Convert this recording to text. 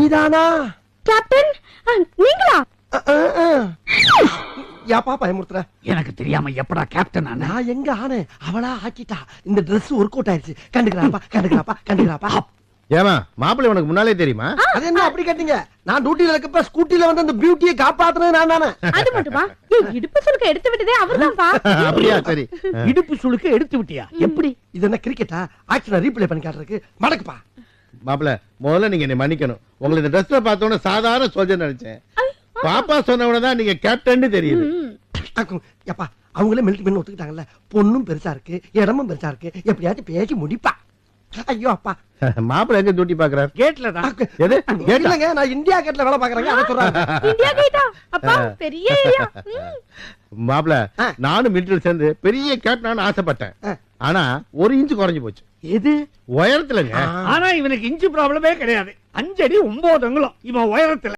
நீதானா captain? நீங்களா? யாப்பா பயமுறுத்துற? எனக்கு தெரியாம எப்படா கேப்டன் ஆனா? நான் எங்க ஆனேன், அவளா ஆக்கிட்டா. இந்த Dress ஒர்க் அவுட் ஆயிருச்சு. கண்டுக்கறாப்பா. ஏமா மாப்பிள்ளை உனக்கு முன்னாலே தெரியுமா? அது என்ன அப்படி கேட்டீங்க? நான் டியூட்டில இருக்கப்ப ஸ்கூட்டில வந்து அந்த பியூட்டியை காப்பாத்துனது நான் தானே. அது மட்டுமா? இடுப்பு சுளுக்க எடுத்து விட்டதே அவர்தான்ப்பா. அப்படியா? சரி. இடுப்பு சுளுக்கு எடுத்து விட்டியா? எப்படி? இது என்ன கிரிக்கெட்டா? ஆக்ஷனை ரீப்ளே பண்ணி காட்டுறதுக்கு மடக்குப்பா. மாப்பிள்ளை முதல்ல நீங்க என்னை மன்னிக்கணும். உங்களை இந்த ட்ரெஸ்ல பார்த்தோன்னே சாதாரண சோல்ஜர் நினைச்சேன். பாப்பா சொன்னவன தான் நீங்க கேப்டன் தெரியுது. எப்பா அவங்களே மிலிட்டரி பண்ணி ஒத்துக்கிட்டாங்கல்ல. பொண்ணும் பெருசா இருக்கு, இடமும் பெருசா இருக்கு. எப்படியாச்சும் பேசி முடிப்பா. ஐயோ அப்பா. மாப்பிள்ளை எங்க டியூட்டி பாக்குறாரு? கேட்ல தான். எது? கேட்ல? இல்லங்க, நான் இந்தியா கேட்ல வேலை பாக்குறேங்க. அத சொல்றாங்க. இந்தியா கேட்டா? அப்பா பெரிய ஏரியா. மாப்பிள்ளை நானும் மிலிட்டரி சேர்ந்து பெரிய கேப்டன் ஆசைப்பட்டேன். ஆனா 1 இன்ச் குறைஞ்சு போச்சு. எது? உயரத்துலங்க. ஆனா இவனுக்கு இன்ச்சு ப்ராப்ளமே கிடையாது. 5 அடி 9 அங்குலம் இவன் உயரத்துல.